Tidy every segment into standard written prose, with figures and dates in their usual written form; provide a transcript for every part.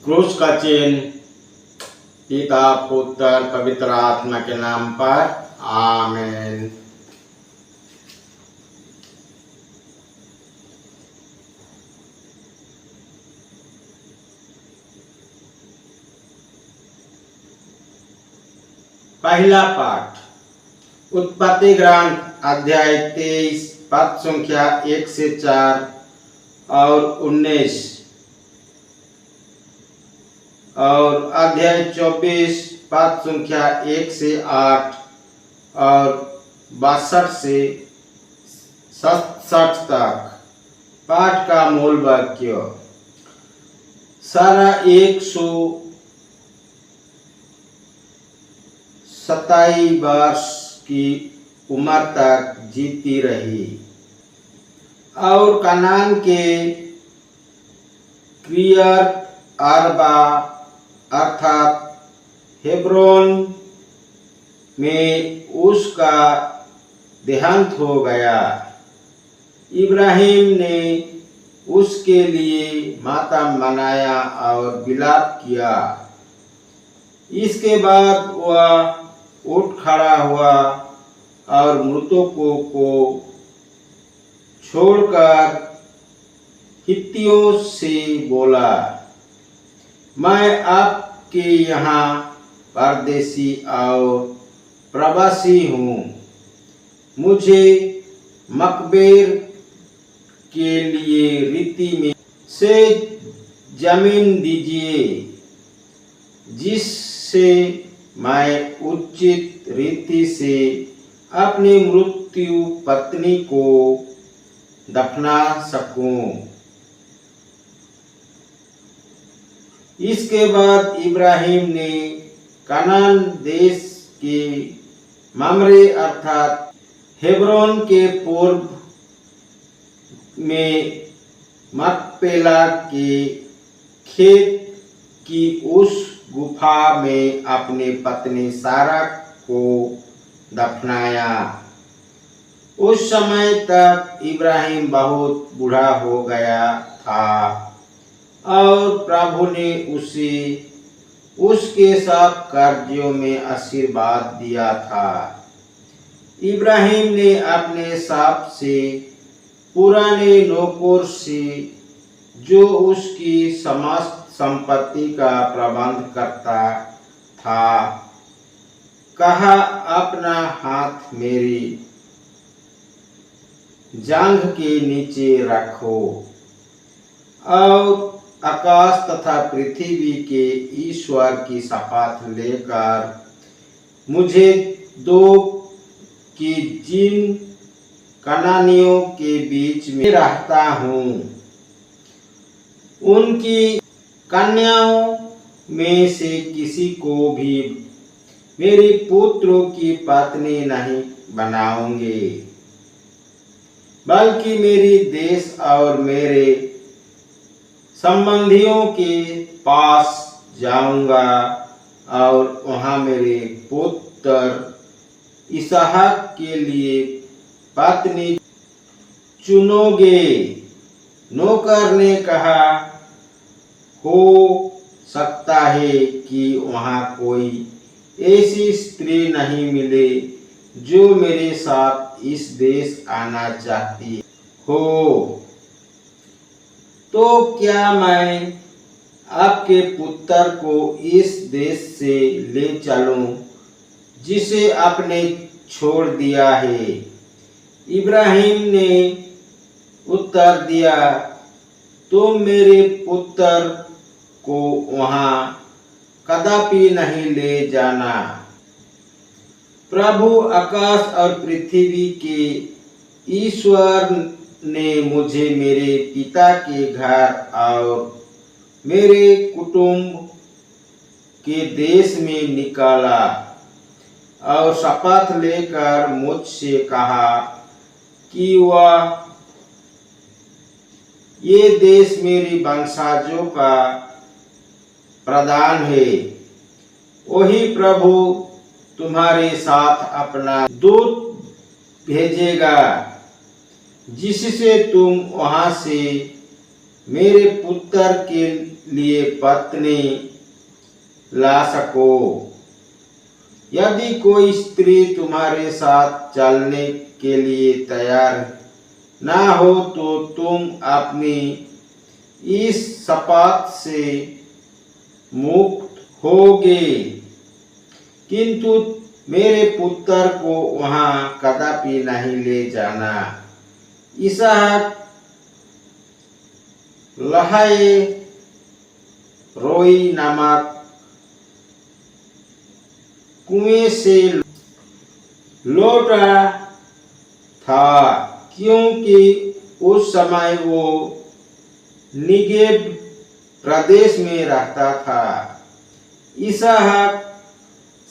क्रूस का चिन्ह पिता पुत्र पवित्र आत्मा के नाम पर आमीन। पहला पाठ उत्पत्ति ग्रंथ अध्याय 23 पद संख्या 1 से 4 और 19 और अध्याय 24 पद संख्या 1 से 8 और 62 से 67 तक। पाठ का मूल वाक्य। सारा 127 वर्ष की उम्र तक जीती रही और कनान के किर्यत अर्बा अर्थात हेब्रोन में उसका देहांत हो गया। इब्राहिम ने उसके लिए मातम मनाया और विलाप किया। इसके बाद वह उठ खड़ा हुआ और मृतकों को छोड़कर हित्तियों से बोला, मैं आपके यहाँ परदेसी और प्रवासी हूँ। मुझे मकबेर के लिए रीति में से जमीन दीजिए, जिससे मैं उचित रीति से अपनी मृत्यु पत्नी को दफना सकूं। इसके बाद इब्राहिम ने कनान देश के ममरे अर्थात हेब्रोन के पूर्व में मकपेला के खेत की उस गुफा में अपनी पत्नी सारा को दफनाया। उस समय तक इब्राहिम बहुत बूढ़ा हो गया था और प्रभु ने उसे उसके सब कार्यों में आशीर्वाद दिया था। इब्राहिम ने अपने सबसे पुराने नौकर से, जो उसकी समस्त संपत्ति का प्रबंध करता था, कहा, अपना हाथ मेरी जांघ के नीचे रखो और आकाश तथा पृथ्वी के ईश्वर की शपथ लेकर मुझे दो कि जिन कनानियों के बीच में रहता हूँ, उनकी कन्याओं में से किसी को भी मेरे पुत्रों की पत्नी नहीं बनाऊंगे, बल्कि मेरी देश और मेरे संबंधियों के पास जाऊंगा और वहां मेरे पुत्र इसहाक के लिए पत्नी चुनोगे। नौकर ने कहा, हो सकता है कि वहां कोई ऐसी स्त्री नहीं मिले जो मेरे साथ इस देश आना चाहती हो, तो क्या मैं आपके पुत्र को इस देश से ले चलूं जिसे आपने छोड़ दिया है? इब्राहिम ने उत्तर दिया, तुम मेरे पुत्र को वहां कदापि नहीं ले जाना। प्रभु आकाश और पृथ्वी के ईश्वर ने मुझे मेरे पिता के घर और मेरे कुटुंब के देश में निकाला और शपथ लेकर मुझसे कहा कि वह ये देश मेरी वंशजों का प्रदान है। वही प्रभु तुम्हारे साथ अपना दूत भेजेगा, जिससे तुम वहां से मेरे पुत्र के लिए पत्नी ला सको। यदि कोई स्त्री तुम्हारे साथ चलने के लिए तैयार ना हो तो तुम अपनी इस शपथ से मुक्त होगे, किंतु मेरे पुत्र को वहां कदापि नहीं ले जाना। इसहाक लहाए रोई नामक कुएं से लौटा था, क्योंकि उस समय वो निगेब प्रदेश में रहता था। इसहाक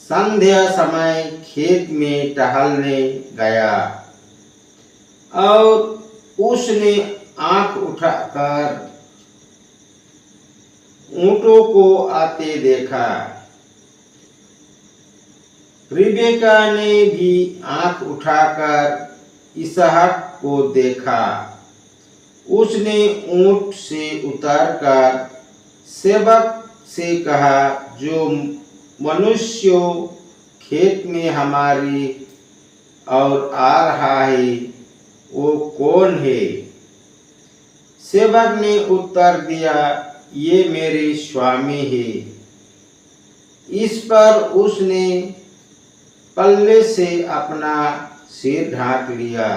संध्या समय खेत में टहलने गया और उसने आंख उठाकर ऊंटों को आते देखा। रिबेका ने भी आंख उठाकर इसहाक को देखा। उसने ऊंट से उतरकर सेवक से कहा, जो मनुष्य खेत में हमारी और आ रहा है वो कौन है? सेवक ने उत्तर दिया, ये मेरे स्वामी है। इस पर उसने पल्ले से अपना सिर ढांक लिया।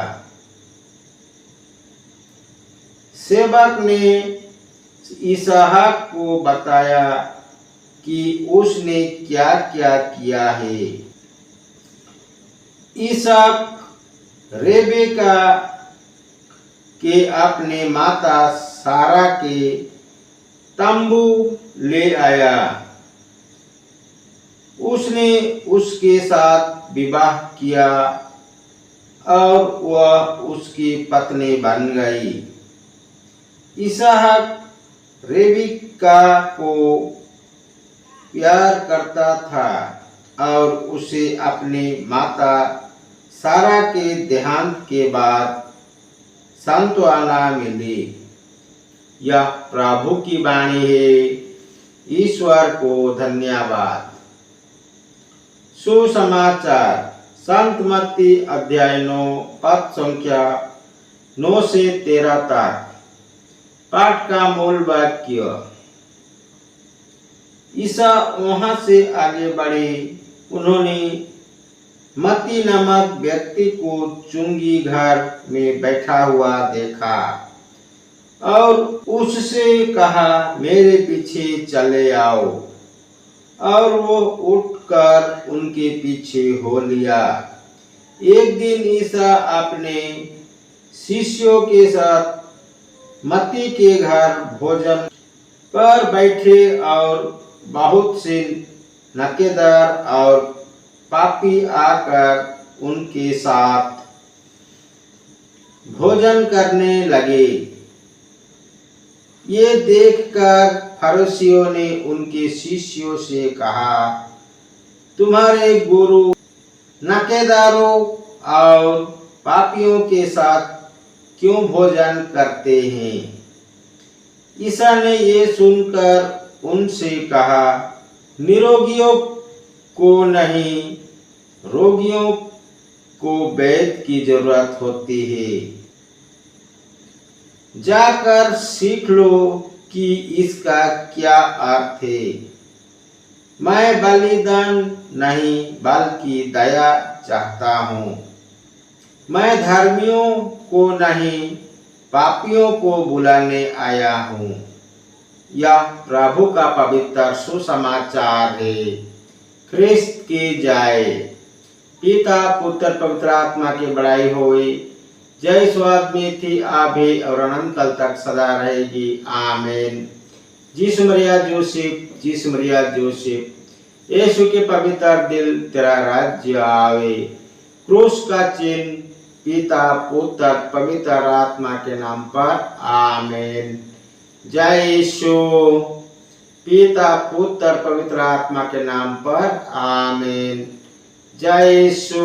सेवक ने इसहाक को बताया कि उसने क्या क्या किया है। इसहाक रेबेका के अपने माता सारा के तंबू ले आया। उसने उसके साथ विवाह किया और वह उसकी पत्नी बन गई। इसहाक रेबेका को प्यार करता था और उसे अपनी माता सारा के देहांत के बाद सांत्वना मिली। यह प्रभु की वाणी है। ईश्वर को धन्यवाद। सुसमाचार संत मत्ती अध्याय 9 पद संख्या 9 से 13 तक। पाठ का मूल वाक्य। ईसा वहां से आगे बढ़े। उन्होंने मत्ती नामक व्यक्ति को चुंगी घर में बैठा हुआ देखा और उससे कहा, मेरे पीछे चले आओ। और वो उठकर उनके पीछे हो लिया। एक दिन ईसा अपने शिष्यों के साथ मत्ती के घर भोजन पर बैठे और बहुत से नकेदार और पापी आकर उनके साथ भोजन करने लगे। ये देखकर फरीसियों ने उनके शिष्यों से कहा, तुम्हारे गुरु नकेदारों और पापियों के साथ क्यों भोजन करते हैं? ईसा ने ये सुनकर उनसे कहा, निरोगियों को नहीं, रोगियों को वैद्य की जरूरत होती है। जाकर सीख लो कि इसका क्या अर्थ है। मैं बलिदान नहीं बल्कि दया चाहता हूँ। मैं धर्मियों को नहीं पापियों को बुलाने आया हूँ। यह प्रभु का पवित्र सुसमाचार है। ख्रिस्त की जाए। पिता पुत्र पवित्र आत्मा की बड़ाई होई। जय स्वाद में थी आभे और अनंत काल तक सदा रहेगी। आमीन। जिस मरिया जोसेफ, जिस मरिया जोसेफ, यीशु के पवित्र दिल तेरा राज्य आवे। क्रूस का चिन्ह पिता पुत्र पवित्र आत्मा के नाम पर। आमीन। जय यीशु। पिता पुत्र पवित्र आत्मा के नाम पर। आमीन। जय यीशु।